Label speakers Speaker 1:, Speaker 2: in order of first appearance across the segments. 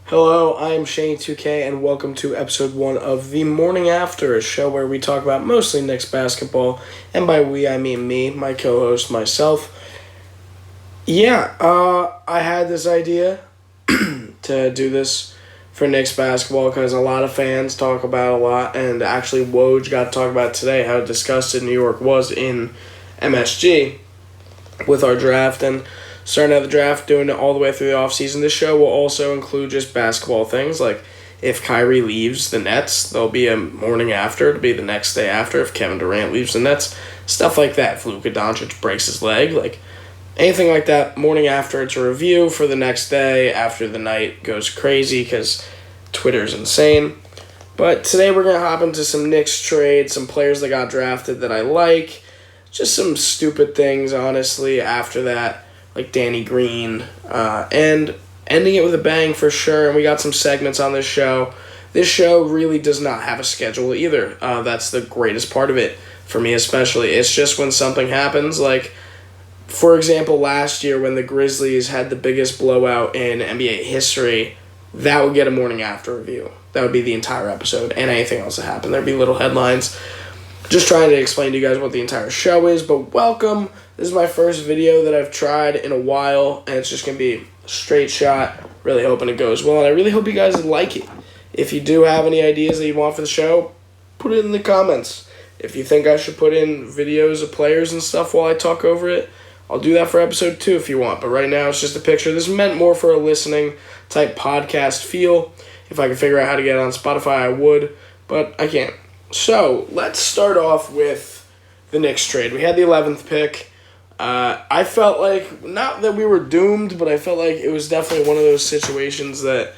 Speaker 1: Hello, I'm Shaney 2K, and welcome to episode 1 of The Morning After, a show where we talk about mostly Knicks basketball, and by we, I mean me, my co-host, myself. I had this idea to do this for Knicks basketball because a lot of fans talk about it a lot, and actually Woj got to talk about today how disgusted New York was in MSG with our draft, and starting out the draft, doing it all the way through the offseason. This show will also include just basketball things, like if Kyrie leaves the Nets, there'll be a morning after. It'll be the next day after if Kevin Durant leaves the Nets. Stuff like that. If Luka Doncic breaks his leg, like anything like that, morning after, it's a review for the next day after the night goes crazy because Twitter's insane. But today we're going to hop into some Knicks trade, some players that got drafted that I like, just some stupid things, honestly, after that, like Danny Green, and ending it with a bang for sure. And we got some segments on this show. This show really does not have a schedule either. That's the greatest part of it, for me especially. It's just when something happens, like, for example, last year when the Grizzlies had the biggest blowout in NBA history, that would get a morning after review. That would be the entire episode, and anything else that happened. There'd be little headlines. Just trying to explain to you guys what the entire show is, but welcome. This is my first video that I've tried in a while, and it's just going to be a straight shot. Really hoping it goes well, and I really hope you guys like it. If you do have any ideas that you want for the show, put it in the comments. If you think I should put in videos of players and stuff while I talk over it, I'll do that for episode 2 if you want, but right now it's just a picture. This is meant more for a listening type podcast feel. If I could figure out how to get it on Spotify, I would, but I can't. So, let's start off with the Knicks trade. We had the 11th pick. I felt like, not that we were doomed, but I felt like it was definitely one of those situations that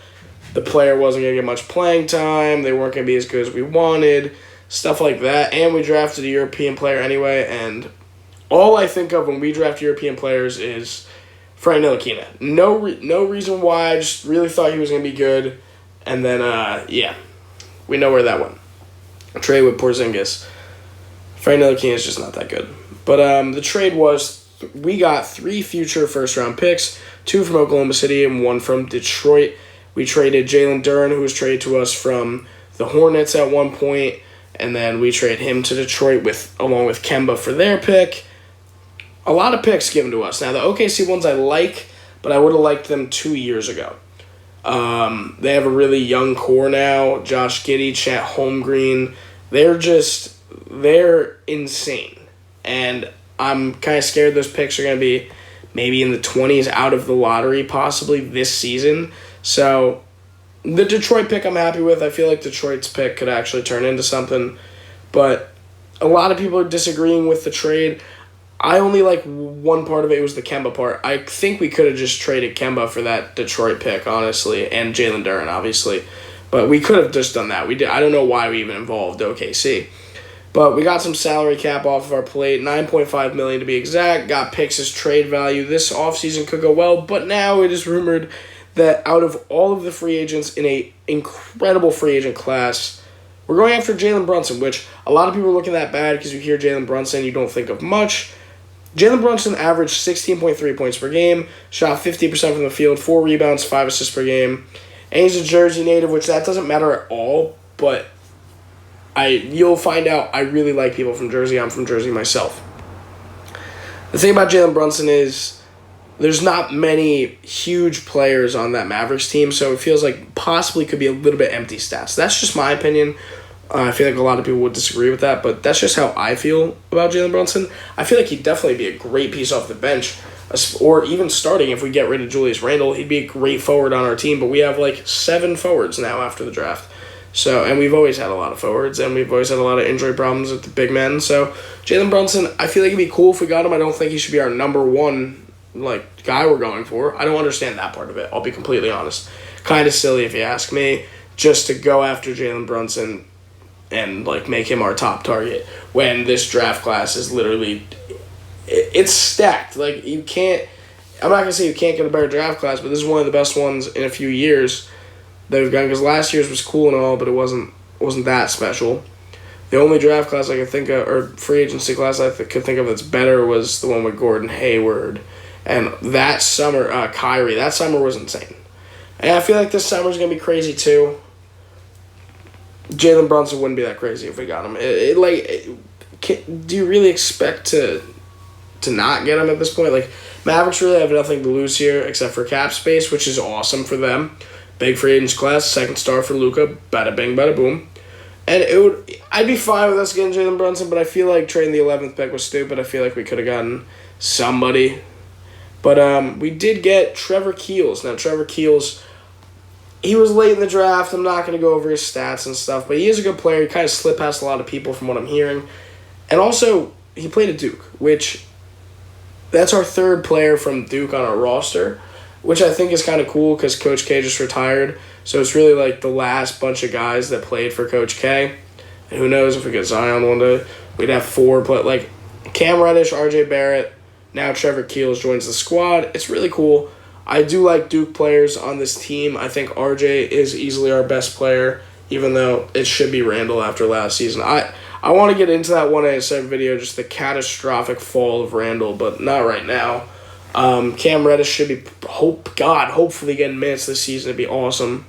Speaker 1: the player wasn't going to get much playing time, they weren't going to be as good as we wanted, stuff like that, and we drafted a European player anyway, and all I think of when we draft European players is Frank Ntilikina. No reason why, I just really thought he was going to be good, and then, we know where that went. Trade with Porzingis. Frank Ntilikina is just not that good. But the trade was, we got 3 future first-round picks, 2 from Oklahoma City and 1 from Detroit. We traded Jalen Brunson, who was traded to us from the Hornets at one point, and then we traded him to Detroit along with Kemba for their pick. A lot of picks given to us. Now, the OKC ones I like, but I would have liked them 2 years ago. They have a really young core now. Josh Giddey, Chet Holmgren. They're insane. And I'm kind of scared those picks are going to be maybe in the 20s out of the lottery possibly this season. So the Detroit pick I'm happy with. I feel like Detroit's pick could actually turn into something. But a lot of people are disagreeing with the trade. I only like one part of it was the Kemba part. I think we could have just traded Kemba for that Detroit pick, honestly, and Jalen Brunson, obviously. But we could have just done that. I don't know why we even involved OKC. But we got some salary cap off of our plate, $9.5 million to be exact. Got picks as trade value. This offseason could go well, but now it is rumored that out of all of the free agents in a incredible free agent class, we're going after Jalen Brunson, which a lot of people are looking at that bad because you hear Jalen Brunson, you don't think of much. Jalen Brunson averaged 16.3 points per game, shot 50% from the field, 4 rebounds, 5 assists per game. And he's a Jersey native, which that doesn't matter at all, but you'll find out I really like people from Jersey. I'm from Jersey myself. The thing about Jalen Brunson is there's not many huge players on that Mavericks team, so it feels like possibly could be a little bit empty stats. That's just my opinion. I feel like a lot of people would disagree with that, but that's just how I feel about Jalen Brunson. I feel like he'd definitely be a great piece off the bench, or even starting if we get rid of Julius Randle. He'd be a great forward on our team, but we have like 7 forwards now after the draft. So, and we've always had a lot of forwards, and we've always had a lot of injury problems with the big men. So, Jalen Brunson, I feel like it'd be cool if we got him. I don't think he should be our number 1 guy we're going for. I don't understand that part of it. I'll be completely honest. Kind of silly if you ask me, just to go after Jalen Brunson and make him our top target when this draft class is literally, it's stacked. You can't, I'm not gonna say you can't get a better draft class, but this is one of the best ones in a few years that we've gotten, because last year's was cool and all, but it wasn't that special. The only draft class I could think of, or free agency class I could think of that's better, was the one with Gordon Hayward, and that summer Kyrie. That summer was insane. And I feel like this summer's going to be crazy too. Jalen Brunson wouldn't be that crazy if we got him. Do you really expect to not get him at this point? Like, Mavericks really have nothing to lose here except for cap space, which is awesome for them. Big free agents class, second star for Luka, bada bing, bada boom. And I'd be fine with us getting Jalen Brunson, but I feel like trading the 11th pick was stupid. I feel like we could have gotten somebody. But we did get Trevor Keels. Now, Trevor Keels, he was late in the draft. I'm not going to go over his stats and stuff, but he is a good player. He kind of slipped past a lot of people from what I'm hearing. And also, he played at Duke, which that's our third player from Duke on our roster, which I think is kind of cool because Coach K just retired. So it's really like the last bunch of guys that played for Coach K. And who knows if we get Zion one day, we'd have four. But like Cam Reddish, RJ Barrett, now Trevor Keels joins the squad. It's really cool. I do like Duke players on this team. I think RJ is easily our best player, even though it should be Randall after last season. I want to get into that 187 video, just the catastrophic fall of Randall, but not right now. Cam Reddish should be, hopefully getting minutes this season. It'd be awesome.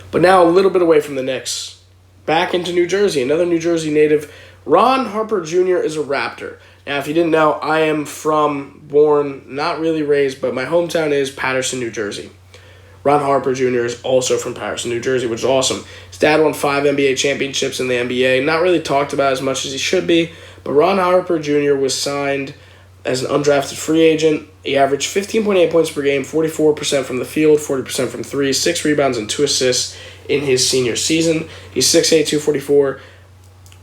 Speaker 1: But now a little bit away from the Knicks. Back into New Jersey. Another New Jersey native. Ron Harper Jr. is a Raptor. Now, if you didn't know, I am born, not really raised, but my hometown is Paterson, New Jersey. Ron Harper Jr. is also from Paterson, New Jersey, which is awesome. His dad won 5 NBA championships in the NBA. Not really talked about as much as he should be, but Ron Harper Jr. was signed as an undrafted free agent. He averaged 15.8 points per game, 44% from the field, 40% from three, 6 rebounds and 2 assists in his senior season. He's 6'8",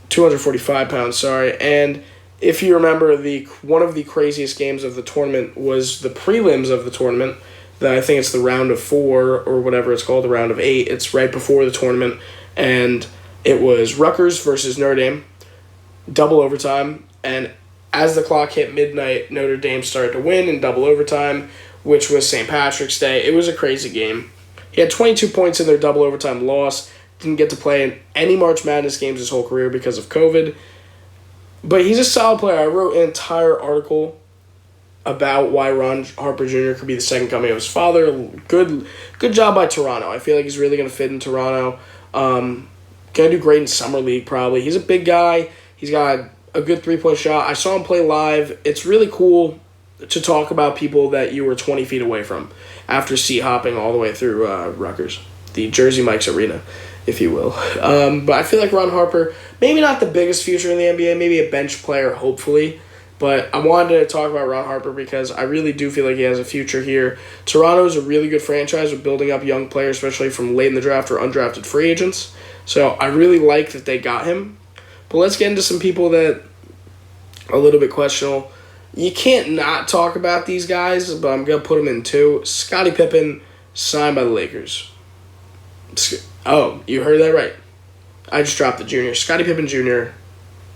Speaker 1: 245 pounds, and if you remember, one of the craziest games of the tournament was the prelims of the tournament. I think it's the round of 4 or whatever it's called, the round of 8. It's right before the tournament, and it was Rutgers versus Notre Dame, double overtime, and as the clock hit midnight, Notre Dame started to win in double overtime, which was St. Patrick's Day. It was a crazy game. He had 22 points in their double overtime loss. Didn't get to play in any March Madness games his whole career because of COVID. But he's a solid player. I wrote an entire article about why Ron Harper Jr. could be the second coming of his father. Good job by Toronto. I feel like he's really going to fit in Toronto. Going to do great in Summer League probably. He's a big guy. He's got a good three-point shot. I saw him play live. It's really cool to talk about people that you were 20 feet away from after seat-hopping all the way through Rutgers, the Jersey Mike's Arena, if you will. But I feel like Ron Harper, maybe not the biggest future in the NBA, maybe a bench player, hopefully. But I wanted to talk about Ron Harper because I really do feel like he has a future here. Toronto is a really good franchise with building up young players, especially from late in the draft or undrafted free agents. So I really like that they got him. But let's get into some people that are a little bit questionable. You can't not talk about these guys, but I'm going to put them in two. Scottie Pippen signed by the Lakers. Oh, you heard that right. I just dropped the junior. Scottie Pippen Jr.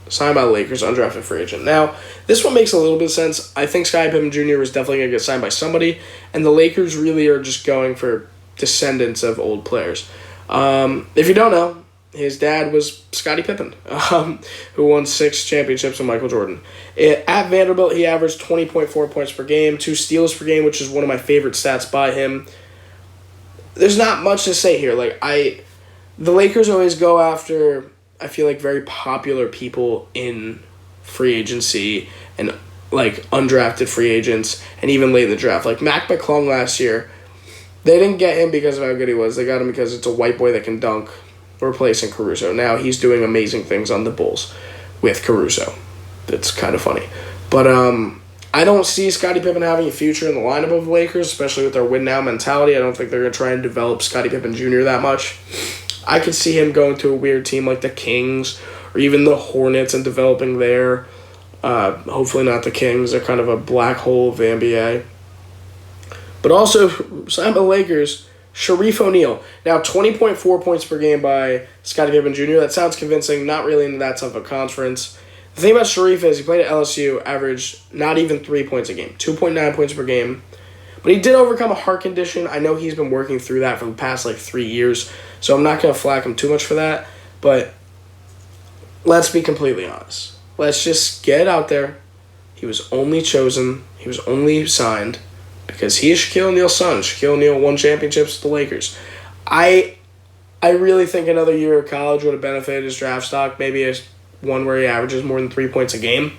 Speaker 1: signed by the Lakers, undrafted free agent. Now, this one makes a little bit of sense. I think Scottie Pippen Jr. was definitely going to get signed by somebody, and the Lakers really are just going for descendants of old players. If you don't know, his dad was Scottie Pippen, who won 6 championships with Michael Jordan. At Vanderbilt, he averaged 20.4 points per game, 2 steals per game, which is one of my favorite stats by him. There's not much to say here. The Lakers always go after, I feel like, very popular people in free agency and undrafted free agents and even late in the draft. Like Mac McClung last year, they didn't get him because of how good he was. They got him because it's a white boy that can dunk, replacing Caruso. Now he's doing amazing things on the Bulls with Caruso. That's kind of funny. But I don't see Scottie Pippen having a future in the lineup of the Lakers, especially with their win-now mentality. I don't think they're going to try and develop Scottie Pippen Jr. that much. I could see him going to a weird team like the Kings or even the Hornets and developing there. Hopefully not the Kings. They're kind of a black hole of the NBA. But also, signed by the Lakers, Shaquille ONeal. Now, 20.4 points per game by Scottie Pippen Jr. That sounds convincing. Not really in that tough of a conference. The thing about Sharif is he played at LSU, averaged not even 3 points a game, 2.9 points per game. But he did overcome a heart condition. I know he's been working through that for the past 3 years, so I'm not going to flack him too much for that. But let's be completely honest. Let's just get it out there. He was only chosen, he was only signed because he is Shaquille O'Neal's son. Shaquille O'Neal won championships with the Lakers. I really think another year of college would have benefited his draft stock. Maybe one where he averages more than 3 points a game.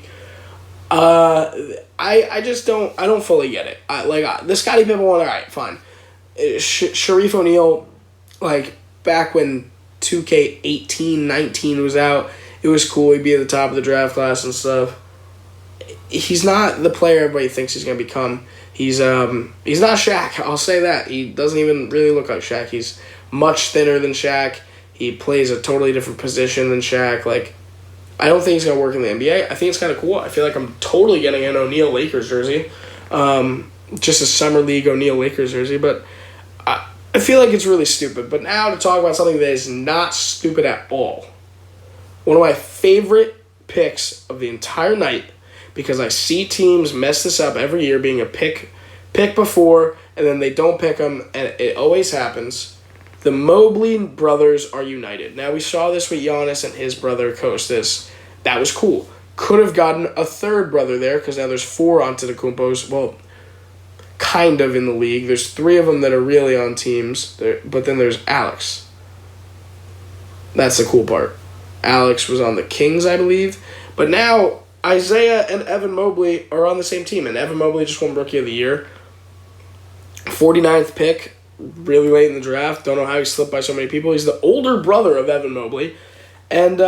Speaker 1: I just don't fully get it. The Scottie Pippen one, all right, fine. Sharif O'Neal, like back when 2K18-19 was out, it was cool. He'd be at the top of the draft class and stuff. He's not the player everybody thinks he's gonna become. He's not Shaq. I'll say that. He doesn't even really look like Shaq. He's much thinner than Shaq. He plays a totally different position than Shaq. Like, I don't think he's gonna work in the NBA. I think it's kind of cool. I feel like I'm totally getting an O'Neal Lakers jersey, just a summer league O'Neal Lakers jersey. But I feel like it's really stupid. But now to talk about something that is not stupid at all. One of my favorite picks of the entire night, because I see teams mess this up every year, being a pick before, and then they don't pick them, and it always happens. The Mobley brothers are united. Now, we saw this with Giannis and his brother Kostas. That was cool. Could have gotten a third brother there, because now there's 4 Antetokounmpos. Well, kind of in the league. There's 3 of them that are really on teams, but then there's Alex. That's the cool part. Alex was on the Kings, I believe. But now Isaiah and Evan Mobley are on the same team, and Evan Mobley just won Rookie of the Year. 49th pick, really late in the draft. Don't know how he slipped by so many people. He's the older brother of Evan Mobley, and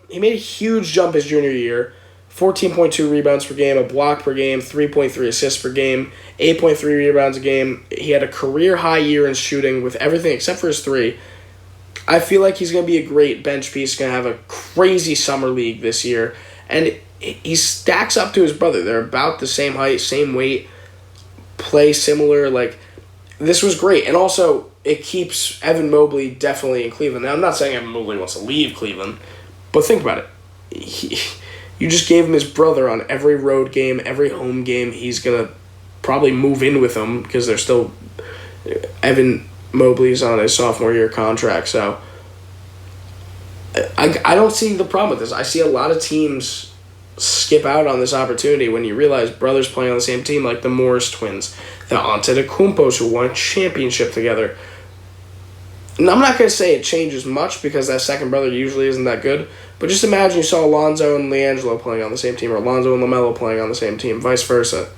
Speaker 1: he made a huge jump his junior year. 14.2 rebounds per game, a block per game, 3.3 assists per game, 8.3 rebounds a game. He had a career-high year in shooting with everything except for his 3. I feel like he's going to be a great bench piece. He's going to have a crazy summer league this year. And he stacks up to his brother. They're about the same height, same weight, play similar. Like, this was great. And also, it keeps Evan Mobley definitely in Cleveland. Now, I'm not saying Evan Mobley wants to leave Cleveland, but think about it. You just gave him his brother on every road game, every home game. He's going to probably move in with him because they're still... Evan Mobley's on his sophomore year contract, so I don't see the problem with this. I see a lot of teams skip out on this opportunity when you realize brothers playing on the same team, like the Morris twins, the Antetokounmpos who won a championship together. And I'm not going to say it changes much because that second brother usually isn't that good, but just imagine you saw Alonzo and LiAngelo playing on the same team, or Alonzo and LaMelo playing on the same team, vice versa.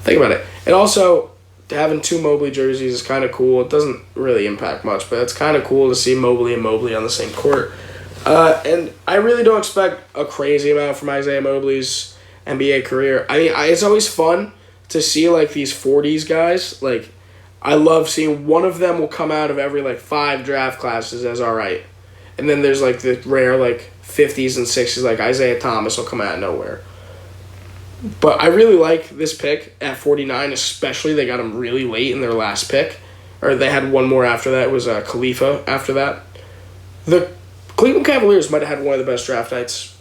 Speaker 1: Think about it. And also, having 2 Mobley jerseys is kind of cool. It doesn't really impact much, but it's kind of cool to see Mobley and Mobley on the same court. And I really don't expect a crazy amount from Isaiah Mobley's NBA career. I mean, it's always fun to see, like, these 40s guys. Like, I love seeing one of them will come out of every, 5 draft classes as all right. And then there's, the rare, 50s and 60s, like Isaiah Thomas will come out of nowhere. But I really like this pick at 49, especially. They got him really late in their last pick. Or they had one more after that. It was Khalifa after that. The Cleveland Cavaliers might have had one of the best draft nights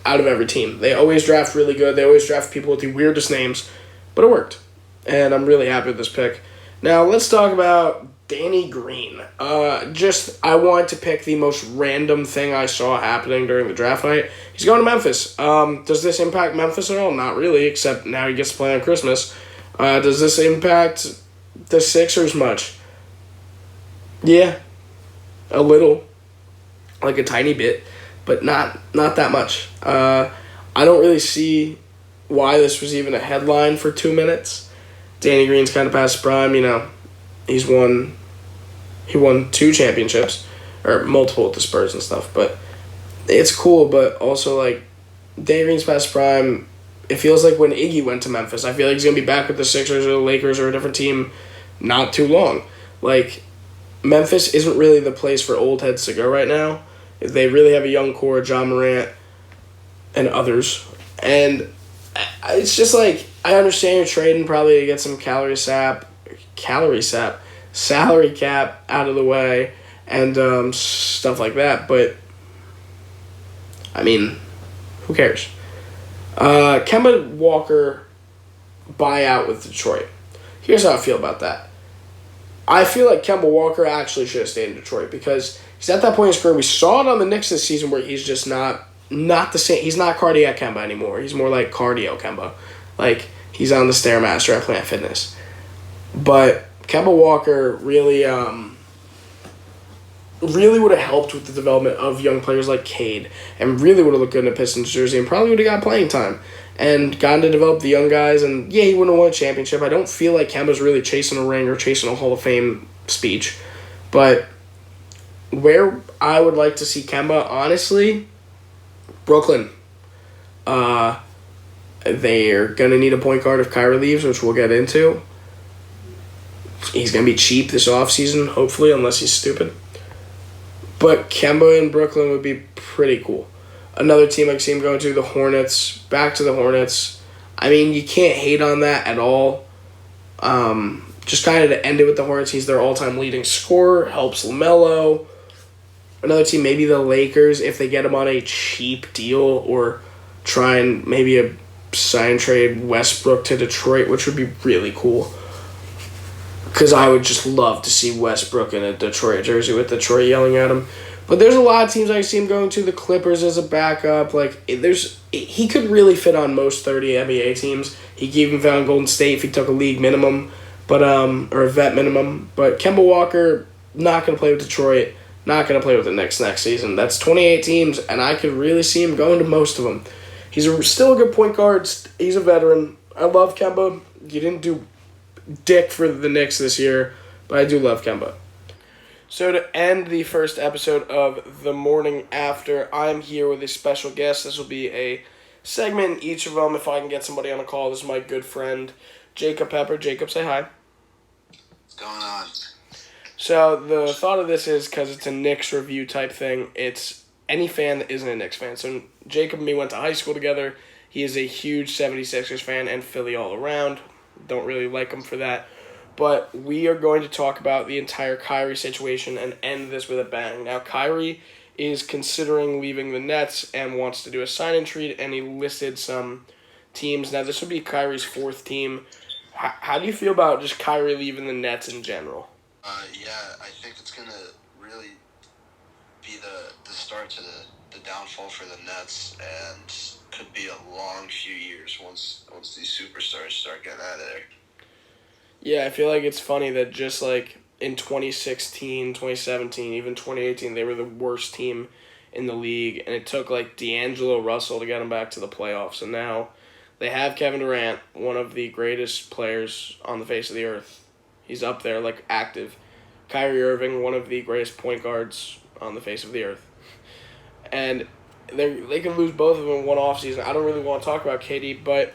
Speaker 1: out of every team. They always draft really good. They always draft people with the weirdest names. But it worked. And I'm really happy with this pick. Now, let's talk about Danny Green. I wanted to pick the most random thing I saw happening during the draft night. He's going to Memphis. Does this impact Memphis at all? Not really, except now he gets to play on Christmas. Does this impact the Sixers much? Yeah, a little. Like a tiny bit, but not that much. I don't really see why this was even a headline for 2 minutes. Danny Green's kind of past his prime, He won 2 championships, or multiple with the Spurs and stuff, but it's cool, but also, Danny Green's past prime. It feels like when Iggy went to Memphis. I feel like he's going to be back with the Sixers or the Lakers or a different team not too long. Memphis isn't really the place for old heads to go right now. They really have a young core, John Morant and others, and it's just I understand you're trading probably to get some salary cap out of the way and stuff like that, but I mean, who cares? Kemba Walker buyout with Detroit. Here's how I feel about that. I feel like Kemba Walker actually should have stayed in Detroit because he's at that point in his career. We saw it on the Knicks this season where he's just not the same. He's not cardiac Kemba anymore. He's more like cardio Kemba. He's on the Stairmaster at Planet Fitness. But Kemba Walker really would have helped with the development of young players like Cade, and really would have looked good in a Pistons jersey, and probably would have got playing time and gotten to develop the young guys. And yeah, he wouldn't have won a championship. I don't feel like Kemba's really chasing a ring or chasing a Hall of Fame speech. But where I would like to see Kemba, honestly, Brooklyn. They're going to need a point guard if Kyrie leaves, which we'll get into. He's going to be cheap this offseason, hopefully, unless he's stupid. But Kemba in Brooklyn would be pretty cool. Another team I can see him going to, the Hornets. Back to the Hornets. I mean, you can't hate on that at all. Just kind of to end it with the Hornets, he's their all-time leading scorer, helps LaMelo. Another team, maybe the Lakers, if they get him on a cheap deal, or try and maybe a sign trade Westbrook to Detroit, which would be really cool. Because I would just love to see Westbrook in a Detroit jersey with Detroit yelling at him. But there's a lot of teams I see him going to. The Clippers as a backup. He could really fit on most 30 NBA teams. He could even fit on Golden State if he took a league minimum, or a vet minimum. But Kemba Walker, not going to play with Detroit. Not going to play with the Knicks next season. That's 28 teams, and I could really see him going to most of them. He's still a good point guard. He's a veteran. I love Kemba. You didn't do dick for the Knicks this year, but I do love Kemba. So to end the first episode of The Morning After, I'm here with a special guest. This will be a segment, each of them, if I can get somebody on a call. This is my good friend, Jacob Pepper. Jacob, say hi.
Speaker 2: What's going on?
Speaker 1: So the thought of this is, because it's a Knicks review type thing, it's any fan that isn't a Knicks fan. So Jacob and me went to high school together. He is a huge 76ers fan and Philly all around. Don't really like him for that. But we are going to talk about the entire Kyrie situation and end this with a bang. Now, Kyrie is considering leaving the Nets and wants to do a sign-and trade, and he listed some teams. Now, this would be Kyrie's fourth team. How do you feel about just Kyrie leaving the Nets in general?
Speaker 2: Yeah, I think it's going to really be the start to the downfall for the Nets, and could be a long few years once these superstars start getting out of there.
Speaker 1: Yeah, I feel like it's funny that just like in 2016, 2017, even 2018, they were the worst team in the league, and it took like D'Angelo Russell to get them back to the playoffs, and now they have Kevin Durant, one of the greatest players on the face of the earth. He's up there, like, active. Kyrie Irving, one of the greatest point guards on the face of the earth. And they could lose both of them in one offseason. I don't really want to talk about KD, but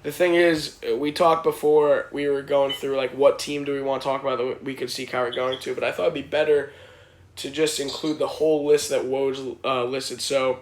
Speaker 1: the thing is, we talked before we were going through, like, what team do we want to talk about that we could see Kyrie going to, but I thought it'd be better to just include the whole list that Woj listed. So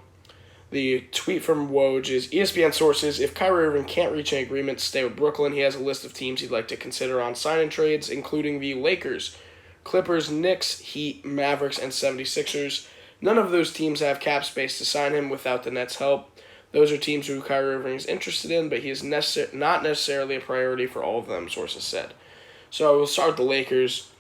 Speaker 1: the tweet from Woj is, ESPN sources, if Kyrie Irving can't reach an agreement to stay with Brooklyn, he has a list of teams he'd like to consider on sign-in trades, including the Lakers, Clippers, Knicks, Heat, Mavericks, and 76ers. None of those teams have cap space to sign him without the Nets' help. Those are teams who Kyrie Irving is interested in, but he is not necessarily a priority for all of them, sources said. So we'll start with the Lakers.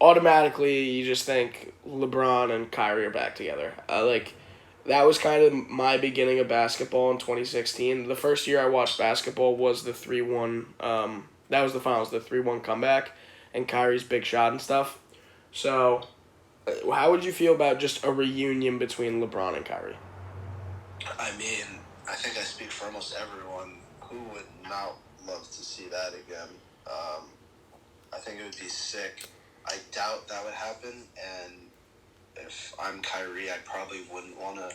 Speaker 1: Automatically, you just think LeBron and Kyrie are back together. That was kind of my beginning of basketball in 2016. The first year I watched basketball was the 3-1. That was the finals, the 3-1 comeback, and Kyrie's big shot and stuff. So, how would you feel about just a reunion between LeBron and Kyrie?
Speaker 2: I mean, I think I speak for almost everyone who would not love to see that again. I think it would be sick. I doubt that would happen, and if I'm Kyrie, I probably wouldn't want to,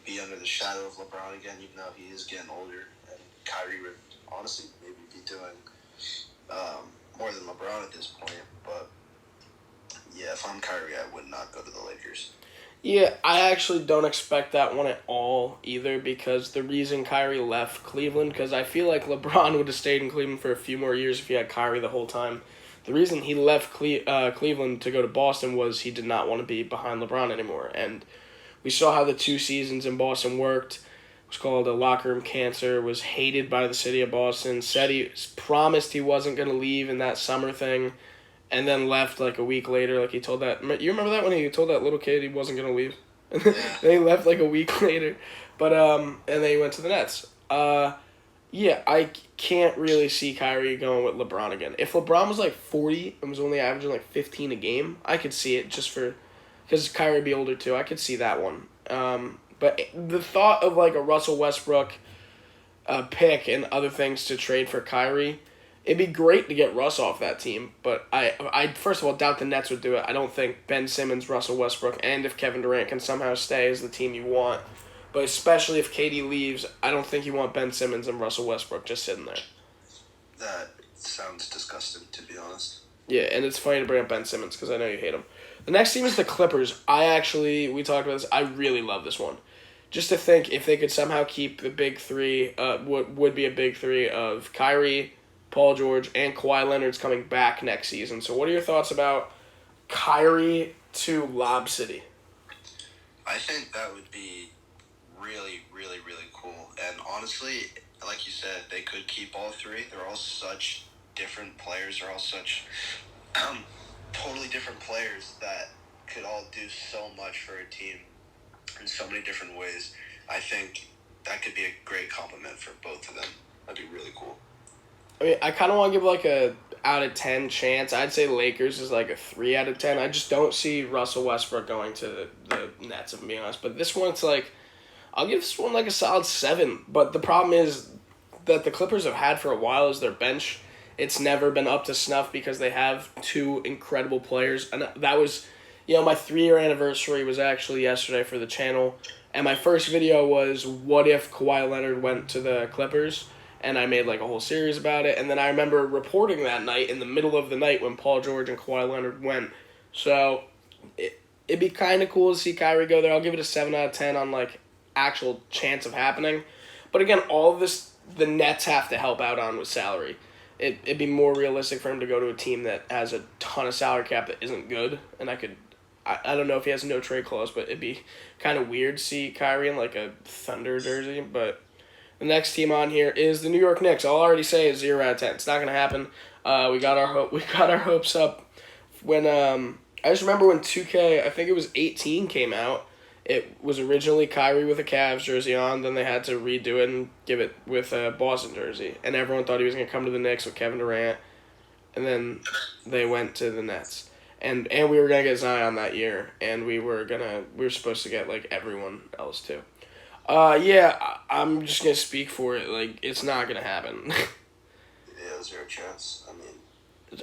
Speaker 2: be under the shadow of LeBron again, even though he is getting older. And Kyrie would honestly maybe be doing more than LeBron at this point. But yeah, if I'm Kyrie, I would not go to the Lakers.
Speaker 1: Yeah, I actually don't expect that one at all either, because the reason Kyrie left Cleveland, because I feel like LeBron would have stayed in Cleveland for a few more years if he had Kyrie the whole time. The reason he left Cleveland to go to Boston was he did not want to be behind LeBron anymore. And we saw how the 2 seasons in Boston worked. It was called a locker room cancer, was hated by the city of Boston, said he promised he wasn't going to leave in that summer thing, and then left like a week later. Like he told that. You remember that when he told that little kid he wasn't going to leave? Then he left like a week later. But and then he went to the Nets. Yeah, I can't really see Kyrie going with LeBron again. If LeBron was like 40 and was only averaging like 15 a game, I could see it just for, because Kyrie would be older too. I could see that one. But the thought of like a Russell Westbrook pick and other things to trade for Kyrie, it'd be great to get Russ off that team. But I first of all doubt the Nets would do it. I don't think Ben Simmons, Russell Westbrook, and if Kevin Durant can somehow stay as the team you want. But especially if KD leaves, I don't think you want Ben Simmons and Russell Westbrook just sitting there.
Speaker 2: That sounds disgusting, to be honest.
Speaker 1: Yeah, and it's funny to bring up Ben Simmons because I know you hate him. The next team is the Clippers. We talked about this. I really love this one. Just to think if they could somehow keep the big three, what would be a big three of Kyrie, Paul George, and Kawhi Leonard's coming back next season. So what are your thoughts about Kyrie to Lob City?
Speaker 2: I think that would be really, really, really cool. And honestly, like you said, they could keep all three. They're all such different players. They're all such totally different players that could all do so much for a team in so many different ways. I think that could be a great compliment for both of them. That'd be really cool.
Speaker 1: I mean, I kind of want to give like a out of 10 chance. I'd say Lakers is like a 3 out of 10. I just don't see Russell Westbrook going to the Nets, if I'm being honest. But this one's like, I'll give this one like a solid 7. But the problem is that the Clippers have had for a while is their bench. It's never been up to snuff because they have 2 incredible players. And that was, my 3-year anniversary was actually yesterday for the channel. And my first video was, what if Kawhi Leonard went to the Clippers? And I made like a whole series about it. And then I remember reporting that night in the middle of the night when Paul George and Kawhi Leonard went. So it'd be kind of cool to see Kyrie go there. I'll give it a 7 out of 10 on like actual chance of happening. But again, all of this, the Nets have to help out on with salary. It'd be more realistic for him to go to a team that has a ton of salary cap that isn't good. And I don't know if he has no trade clause, but it'd be kind of weird to see Kyrie in like a Thunder jersey. But the next team on here is the New York Knicks. I'll already say it's 0 out of 10. It's not gonna happen. We got our hopes up when I just remember when 2K, I think it was 18 came out. It was originally Kyrie with a Cavs jersey on. Then they had to redo it and give it with a Boston jersey, and everyone thought he was gonna come to the Knicks with Kevin Durant, and then they went to the Nets. And we were gonna get Zion that year, and we were supposed to get like everyone else too. I'm just gonna speak for it. Like, it's not gonna happen.
Speaker 2: Yeah, is there a chance?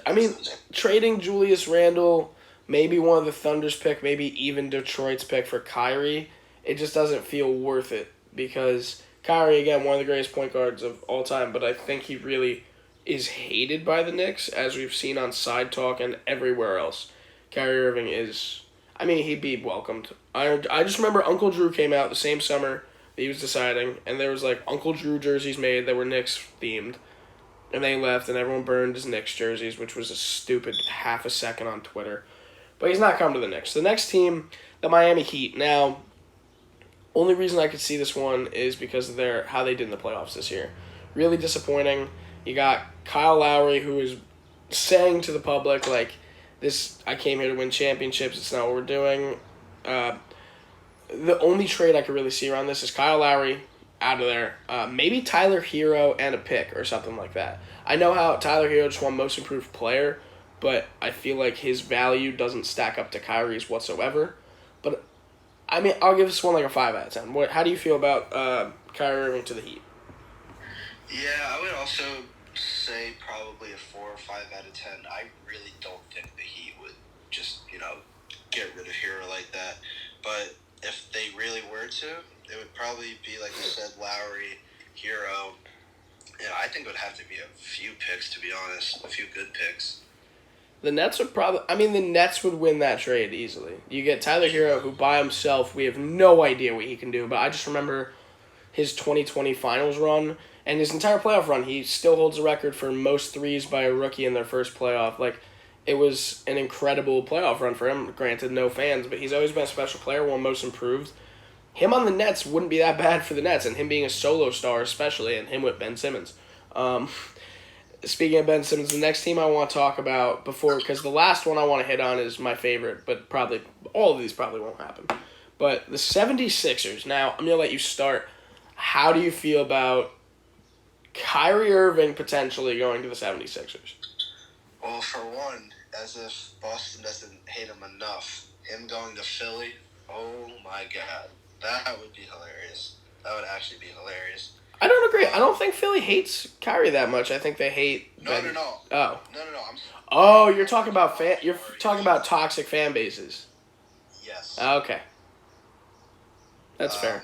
Speaker 1: I mean, trading Julius Randle, maybe one of the Thunder's pick, maybe even Detroit's pick for Kyrie, it just doesn't feel worth it because Kyrie, again, one of the greatest point guards of all time, but I think he really is hated by the Knicks, as we've seen on Side Talk and everywhere else. Kyrie Irving he'd be welcomed. I just remember Uncle Drew came out the same summer that he was deciding, and there was like Uncle Drew jerseys made that were Knicks themed, and they left, and everyone burned his Knicks jerseys, which was a stupid half a second on Twitter. But he's not coming to the Knicks. The next team, the Miami Heat. Now, only reason I could see this one is because of how they did in the playoffs this year. Really disappointing. You got Kyle Lowry, who is saying to the public, like, I came here to win championships. It's not what we're doing. The only trade I could really see around this is Kyle Lowry out of there. Maybe Tyler Hero and a pick or something like that. I know how Tyler Hero just won Most Improved Player, but I feel like his value doesn't stack up to Kyrie's whatsoever. But, I'll give this one like a 5 out of 10. How do you feel about Kyrie Irving to the Heat?
Speaker 2: Yeah, I would also say probably a 4 or 5 out of 10. I really don't think the Heat would just, get rid of Hero like that. But if they really were to, it would probably be, like you said, Lowry, Hero. Yeah, I think it would have to be a few picks, to be honest. A few good picks.
Speaker 1: The Nets would win that trade easily. You get Tyler Hero, who by himself, we have no idea what he can do, but I just remember his 2020 finals run, and his entire playoff run, he still holds the record for most threes by a rookie in their first playoff. Like, it was an incredible playoff run for him. Granted, no fans, but he's always been a special player, won Most Improved. Him on the Nets wouldn't be that bad for the Nets, and him being a solo star especially, and him with Ben Simmons. Speaking of Ben Simmons, the next team I want to talk about because the last one I want to hit on is my favorite, but probably all of these probably won't happen. But the 76ers. Now, I'm going to let you start. How do you feel about Kyrie Irving potentially going to the 76ers.
Speaker 2: Well, for one, as if Boston doesn't hate him enough, him going to Philly, oh my God, that would be hilarious. That would actually be hilarious.
Speaker 1: I don't agree. I don't think Philly hates Kyrie that much. I think they hate.
Speaker 2: No.
Speaker 1: Oh.
Speaker 2: No.
Speaker 1: You're talking about You're talking about toxic fan bases.
Speaker 2: Yes.
Speaker 1: Okay. That's fair.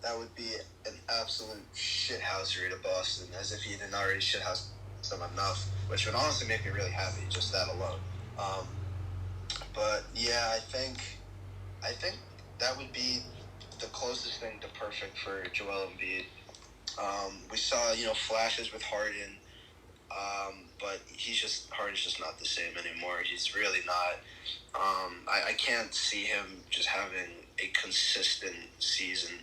Speaker 2: That would be an absolute shithousery to Boston, as if he didn't already shithouse them enough, which would honestly make me really happy, just that alone. But yeah, I think that would be the closest thing to perfect for Joel Embiid. We saw, flashes with Harden, but Harden's just not the same anymore. He's really not. I can't see him just having a consistent season,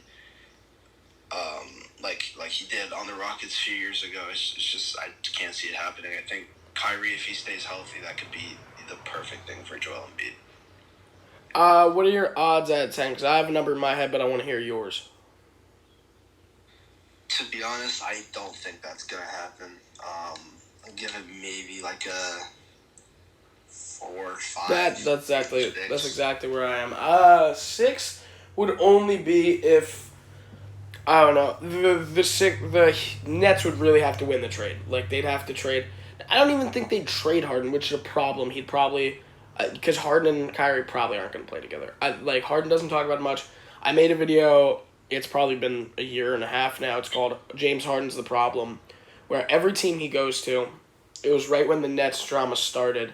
Speaker 2: like he did on the Rockets a few years ago. It's just I can't see it happening. I think Kyrie, if he stays healthy, that could be the perfect thing for Joel Embiid.
Speaker 1: What are your odds at 10? Because I have a number in my head, but I want to hear yours.
Speaker 2: To be honest, I don't think that's going to happen. I'll give it maybe like a 4 or 5.
Speaker 1: That's exactly where I am. 6 would only be if, I don't know, the Nets would really have to win the trade. Like, they'd have to trade. I don't even think they'd trade Harden, which is a problem. He'd probably, because Harden and Kyrie probably aren't going to play together. Harden doesn't talk about it much. I made a video, it's probably been a year and a half now. It's called James Harden's the Problem, where every team he goes to, it was right when the Nets drama started.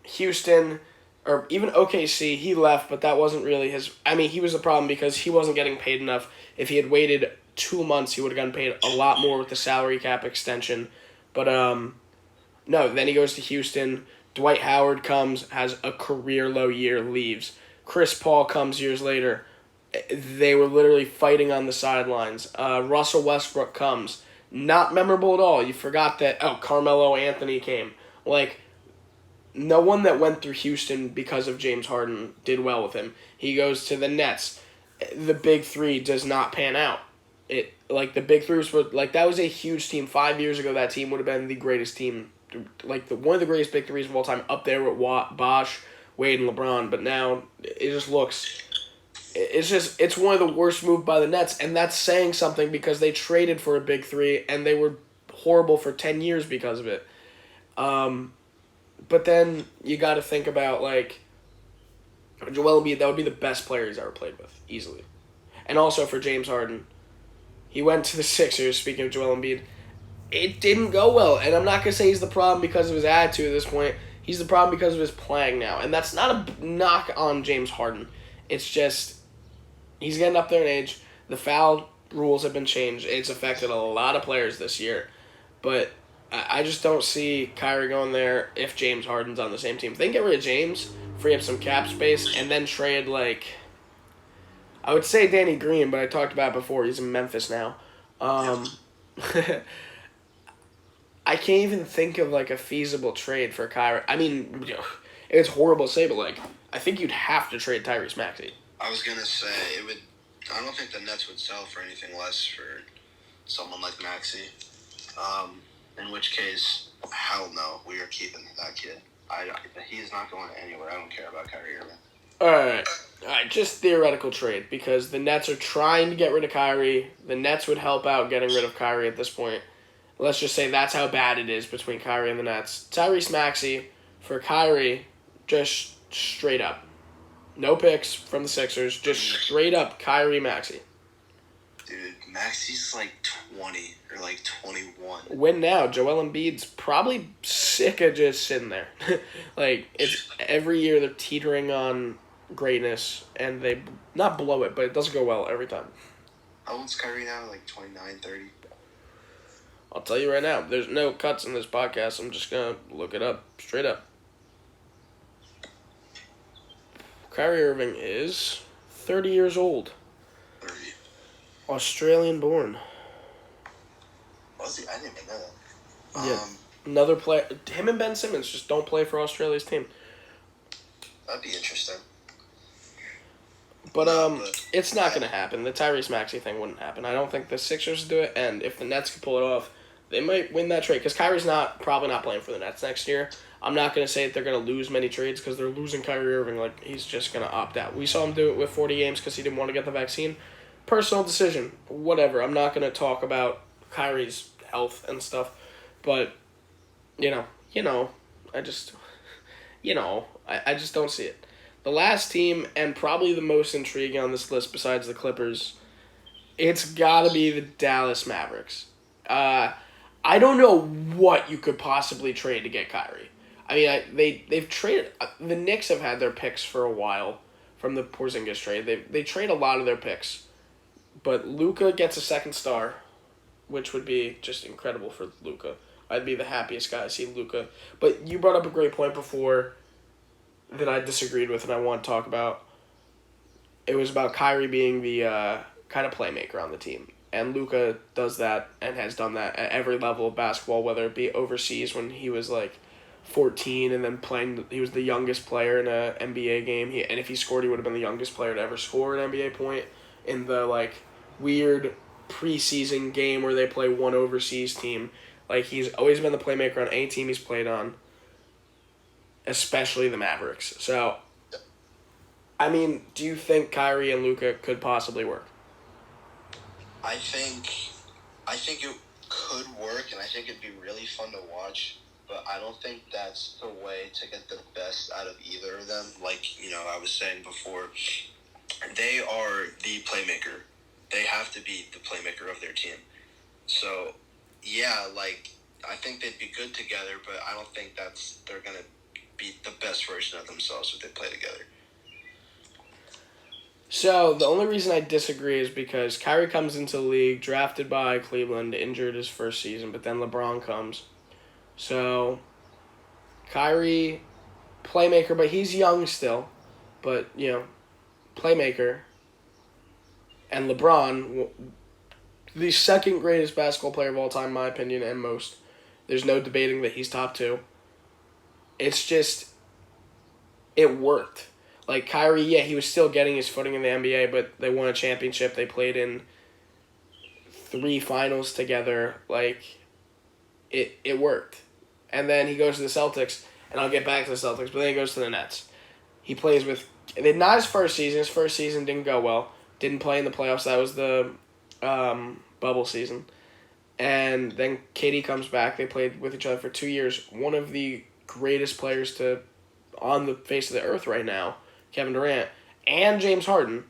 Speaker 1: Houston, or even OKC, he left, but that wasn't really his. I mean, he was the problem because he wasn't getting paid enough. If he had waited 2 months, he would have gotten paid a lot more with the salary cap extension. But, no, then he goes to Houston. Dwight Howard comes, has a career-low year, leaves. Chris Paul comes years later. They were literally fighting on the sidelines. Russell Westbrook comes. Not memorable at all. You forgot that, Carmelo Anthony came. No one that went through Houston because of James Harden did well with him. He goes to the Nets. The big three does not pan out. The big three was that was a huge team. 5 years ago, that team would have been the greatest team, one of the greatest big threes of all time, up there with Bosh, Wade, and LeBron. But now it just looks, it's one of the worst moves by the Nets, and that's saying something because they traded for a big three and they were horrible for 10 years because of it. But then you got to think about Joel Embiid. That would be the best player he's ever played with, easily. And also for James Harden, he went to the Sixers. Speaking of Joel Embiid, it didn't go well. And I'm not gonna say he's the problem because of his attitude at this point. He's the problem because of his playing now, and that's not a knock on James Harden. It's just he's getting up there in age. The foul rules have been changed. It's affected a lot of players this year, but I just don't see Kyrie going there if James Harden's on the same team. If they can get rid of James, free up some cap space, and then trade, I would say Danny Green, but I talked about it before. He's in Memphis now. I can't even think of, a feasible trade for Kyrie. I mean, it's horrible to say, but, I think you'd have to trade Tyrese Maxey.
Speaker 2: I was going to say, I don't think the Nets would sell for anything less for someone like Maxey. In which case, hell no, we are keeping that kid. He's not going anywhere. I don't care about Kyrie Irving.
Speaker 1: All right, just theoretical trade, because the Nets are trying to get rid of Kyrie. The Nets would help out getting rid of Kyrie at this point. Let's just say that's how bad it is between Kyrie and the Nets. Tyrese Maxey for Kyrie, just straight up. No picks from the Sixers, just straight up Kyrie Maxey.
Speaker 2: Dude, Maxey's 20 or 21.
Speaker 1: Win now. Joel Embiid's probably sick of just sitting there. It's every year they're teetering on greatness, and they not blow it, but it doesn't go well every time.
Speaker 2: How old's Kyrie now? 29, 30?
Speaker 1: I'll tell you right now, there's no cuts in this podcast. I'm just going to look it up straight up. Kyrie Irving is 30 years old.
Speaker 2: 30.
Speaker 1: Australian born.
Speaker 2: Was he? I didn't even know that.
Speaker 1: Yeah. Another player. Him and Ben Simmons just don't play for Australia's team.
Speaker 2: That'd be interesting.
Speaker 1: But
Speaker 2: No, but
Speaker 1: it's not going to happen. The Tyrese Maxey thing wouldn't happen. I don't think the Sixers do it, and if the Nets could pull it off, they might win that trade. Because Kyrie's probably not playing for the Nets next year. I'm not going to say that they're going to lose many trades because they're losing Kyrie Irving. Like, he's just going to opt out. We saw him do it with 40 games because he didn't want to get the vaccine. Personal decision. Whatever. I'm not going to talk about Kyrie's health and stuff. But, I just, I just don't see it. The last team, and probably the most intriguing on this list besides the Clippers, it's got to be the Dallas Mavericks. I don't know what you could possibly trade to get Kyrie. I mean, they've traded. The Knicks have had their picks for a while from the Porzingis trade. They trade a lot of their picks, but Luka gets a second star, which would be just incredible for Luka. I'd be the happiest guy to see Luka. But you brought up a great point before that I disagreed with and I want to talk about. It was about Kyrie being the kind of playmaker on the team. And Luka does that and has done that at every level of basketball, whether it be overseas when he was like 14 and then he was the youngest player in an NBA game. And if he scored, he would have been the youngest player to ever score an NBA point in the like weird preseason game where they play one overseas team. Like, he's always been the playmaker on any team he's played on, especially the Mavericks. So, I mean, do you think Kyrie and Luka could possibly work?
Speaker 2: I think it could work, and I think it'd be really fun to watch. But I don't think that's the way to get the best out of either of them. Like, I was saying before, they are the playmaker. They have to be the playmaker of their team. So, yeah, like, I think they'd be good together, but I don't think they're going to be the best version of themselves if they play together.
Speaker 1: So, the only reason I disagree is because Kyrie comes into the league, drafted by Cleveland, injured his first season, but then LeBron comes. So, Kyrie, playmaker, but he's young still. But, playmaker. And LeBron, the second greatest basketball player of all time, in my opinion, and most. There's no debating that he's top 2. It's just, it worked. Like, Kyrie, yeah, he was still getting his footing in the NBA, but they won a championship. They played in 3 finals together. Like, it worked. And then he goes to the Celtics, and I'll get back to the Celtics, but then he goes to the Nets. He plays with, not his first season. His first season didn't go well. Didn't play in the playoffs. That was the bubble season. And then KD comes back. They played with each other for 2 years. One of the greatest players on the face of the earth right now, Kevin Durant, and James Harden.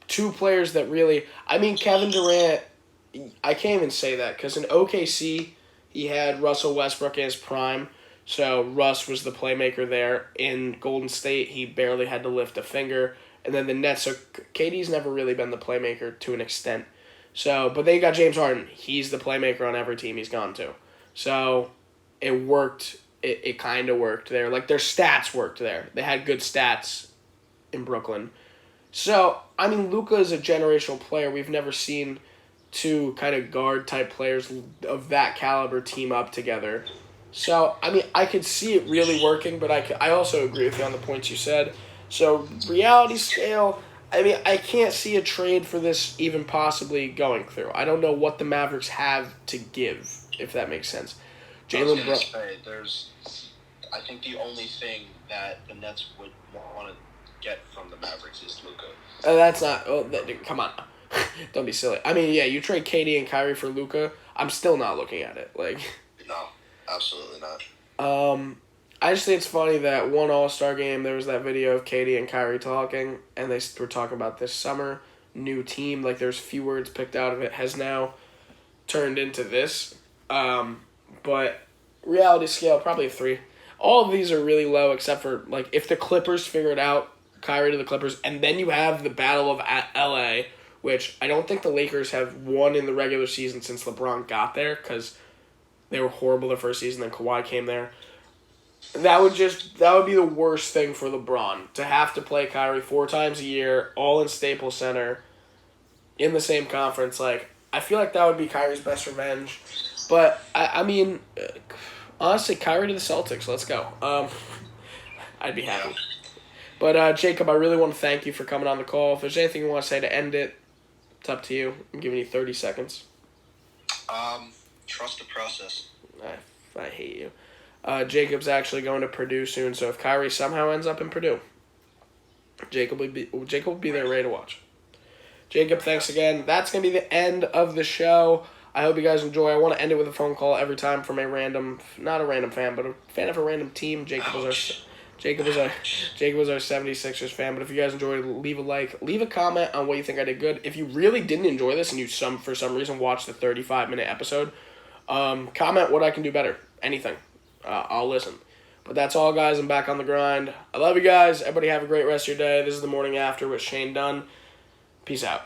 Speaker 1: 2 players that really... I mean, Kevin Durant, I can't even say that, because in OKC, he had Russell Westbrook in his prime, so Russ was the playmaker there. In Golden State, he barely had to lift a finger. And then the Nets, so KD's never really been the playmaker to an extent. So, but then you got James Harden. He's the playmaker on every team he's gone to. So, it worked. It kind of worked there. Like, their stats worked there. They had good stats in Brooklyn. So, I mean, Luka is a generational player. We've never seen 2 kind of guard-type players of that caliber team up together. So, I mean, I could see it really working, but I also agree with you on the points you said. So, reality scale... I mean, I can't see a trade for this even possibly going through. I don't know what the Mavericks have to give, if that makes sense.
Speaker 2: Jalen Brunson. I think the only thing that the Nets would want to get from the Mavericks is Luka.
Speaker 1: That's not... come on. Don't be silly. I mean, yeah, you trade KD and Kyrie for Luka. I'm still not looking at it. Like,
Speaker 2: no, absolutely not.
Speaker 1: I just think it's funny that one All-Star game, there was that video of Katie and Kyrie talking, and they were talking about this summer, new team, like there's few words picked out of it, has now turned into this. But reality scale, probably a 3. All of these are really low except for, like, if the Clippers figure it out, Kyrie to the Clippers, and then you have the Battle of LA, which I don't think the Lakers have won in the regular season since LeBron got there, because they were horrible the first season, then Kawhi came there. That would be the worst thing for LeBron, to have to play Kyrie 4 times a year, all in Staples Center, in the same conference. Like, I feel like that would be Kyrie's best revenge. But, I mean, honestly, Kyrie to the Celtics. Let's go. I'd be happy. But, Jacob, I really want to thank you for coming on the call. If there's anything you want to say to end it, it's up to you. I'm giving you 30 seconds.
Speaker 2: Trust the process.
Speaker 1: I hate you. Jacob's actually going to Purdue soon, so if Kyrie somehow ends up in Purdue, Jacob will be there ready to watch. Jacob, thanks again. That's going to be the end of the show. I hope you guys enjoy. I want to end it with a phone call every time from not a random fan, but a fan of a random team. Jacob was our 76ers fan. But if you guys enjoyed, leave a like, leave a comment on what you think I did good. If you really didn't enjoy this and you for some reason watched the 35-minute episode, comment what I can do better. Anything. I'll listen. But that's all, guys. I'm back on the grind. I love you guys. Everybody have a great rest of your day. This is the morning after with Shane Dunn. Peace out.